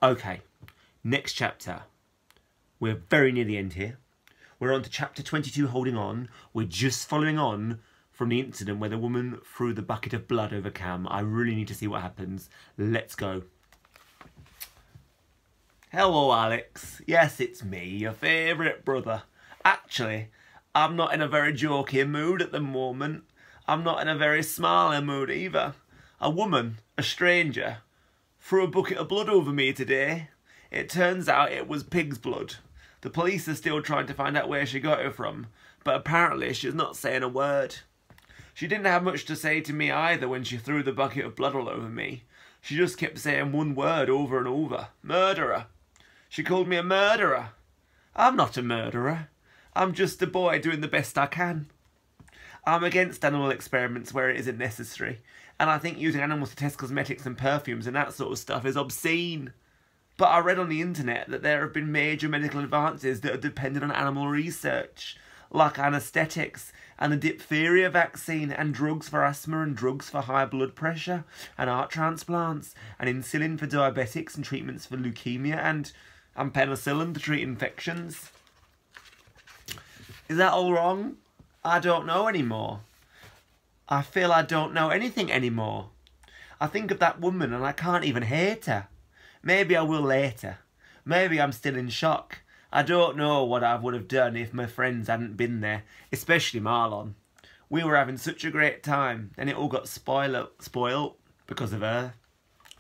Okay, next chapter. We're very near the end here. We're on to chapter 22, holding on. We're just following on from the incident where the woman threw the bucket of blood over Cam. I really need to see what happens. Let's go. Hello, Alex. Yes, it's me, your favourite brother. Actually, I'm not in a very joking mood at the moment. I'm not in a very smiling mood either. A woman, a stranger, threw a bucket of blood over me today. It turns out it was pig's blood. The police are still trying to find out where she got it from, but apparently she's not saying a word. She didn't have much to say to me either when she threw the bucket of blood all over me. She just kept saying one word over and over. Murderer. She called me a murderer. I'm not a murderer. I'm just a boy doing the best I can. I'm against animal experiments where it isn't necessary, and I think using animals to test cosmetics and perfumes and that sort of stuff is obscene. But I read on the internet that there have been major medical advances that are dependent on animal research, like anaesthetics and the diphtheria vaccine and drugs for asthma and drugs for high blood pressure and heart transplants and insulin for diabetics and treatments for leukemia and penicillin to treat infections. Is that all wrong? I don't know anymore. I feel I don't know anything anymore. I think of that woman and I can't even hate her. Maybe I will later. Maybe I'm still in shock. I don't know what I would have done if my friends hadn't been there, especially Marlon. We were having such a great time and it all got spoiled because of her,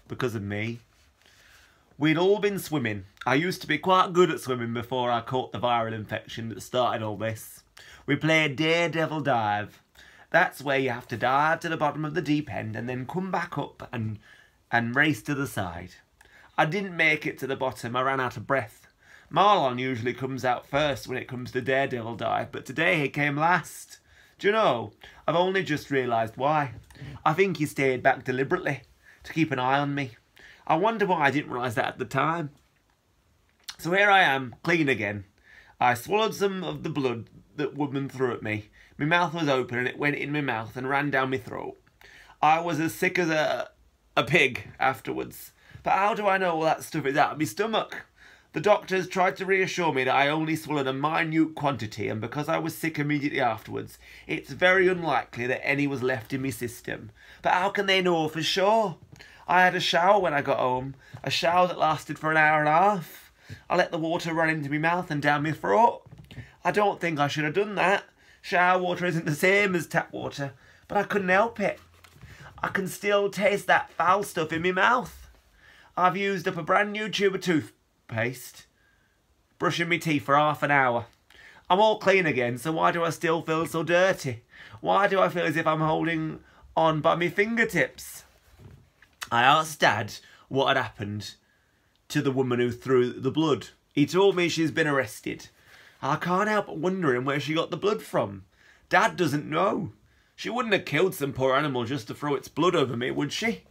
because of me. We'd all been swimming. I used to be quite good at swimming before I caught the viral infection that started all this. We played daredevil dive. That's where you have to dive to the bottom of the deep end and then come back up and race to the side. I didn't make it to the bottom. I ran out of breath. Marlon usually comes out first when it comes to daredevil dive, but today he came last. Do you know, I've only just realised why. I think he stayed back deliberately to keep an eye on me. I wonder why I didn't realise that at the time. So here I am, clean again. I swallowed some of the blood that woman threw at me. My mouth was open and it went in my mouth and ran down my throat. I was as sick as a pig afterwards. But how do I know all that stuff is out of my stomach? The doctors tried to reassure me that I only swallowed a minute quantity, and because I was sick immediately afterwards, it's very unlikely that any was left in my system. But how can they know for sure? I had a shower when I got home, a shower that lasted for an hour and a half. I let the water run into my mouth and down my throat. I don't think I should have done that. Shower water isn't the same as tap water, but I couldn't help it. I can still taste that foul stuff in my mouth. I've used up a brand new tube of toothpaste, brushing my teeth for half an hour. I'm all clean again, so why do I still feel so dirty? Why do I feel as if I'm holding on by my fingertips? I asked Dad what had happened to the woman who threw the blood. He told me she's been arrested. I can't help but wondering where she got the blood from. Dad doesn't know. She wouldn't have killed some poor animal just to throw its blood over me, would she?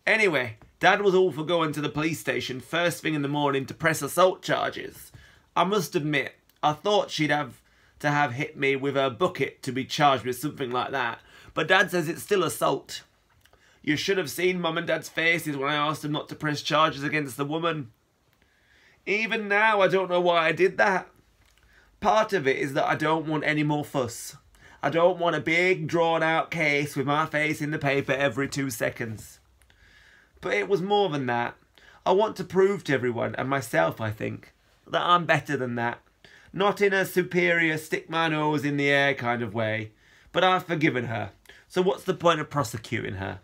Anyway, Dad was all for going to the police station first thing in the morning to press assault charges. I must admit, I thought she'd have to have hit me with her bucket to be charged with something like that, but Dad says it's still assault. You should have seen Mum and Dad's faces when I asked them not to press charges against the woman. Even now, I don't know why I did that. Part of it is that I don't want any more fuss. I don't want a big, drawn-out case with my face in the paper every 2 seconds. But it was more than that. I want to prove to everyone, and myself I think, that I'm better than that. Not in a superior stick my nose in the air kind of way, but I've forgiven her. So what's the point of prosecuting her?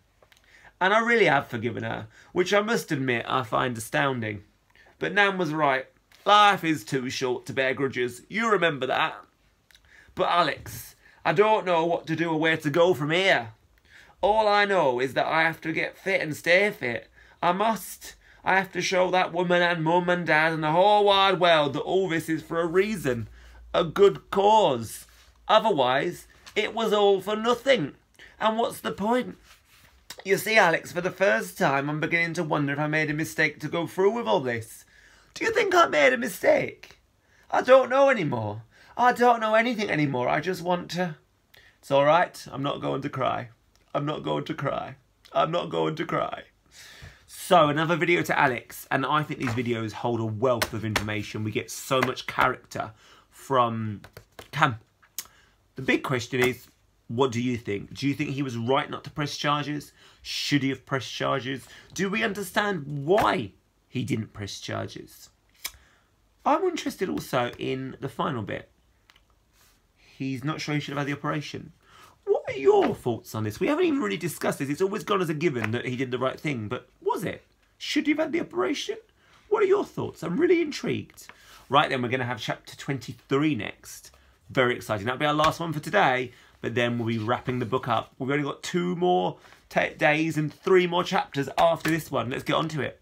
And I really have forgiven her, which I must admit I find astounding. But Nan was right. Life is too short to bear grudges. You remember that. But Alex, I don't know what to do or where to go from here. All I know is that I have to get fit and stay fit. I must. I have to show that woman and Mum and Dad and the whole wide world that all this is for a reason. A good cause. Otherwise, it was all for nothing. And what's the point? You see, Alex, for the first time, I'm beginning to wonder if I made a mistake to go through with all this. Do you think I made a mistake? I don't know anymore. I don't know anything anymore. I just want to... It's all right. I'm not going to cry. I'm not going to cry. I'm not going to cry. So, another video to Alex, and I think these videos hold a wealth of information. We get so much character from Cam. The big question is, what do you think? Do you think he was right not to press charges? Should he have pressed charges? Do we understand why he didn't press charges? I'm interested also in the final bit. He's not sure he should have had the operation. What are your thoughts on this? We haven't even really discussed this. It's always gone as a given that he did the right thing, but was it? Should he have had the operation? What are your thoughts? I'm really intrigued. Right then, we're going to have chapter 23 next. Very exciting. That'll be our last one for today, but then we'll be wrapping the book up. We've only got 2 more days and 3 more chapters after this one. Let's get on to it.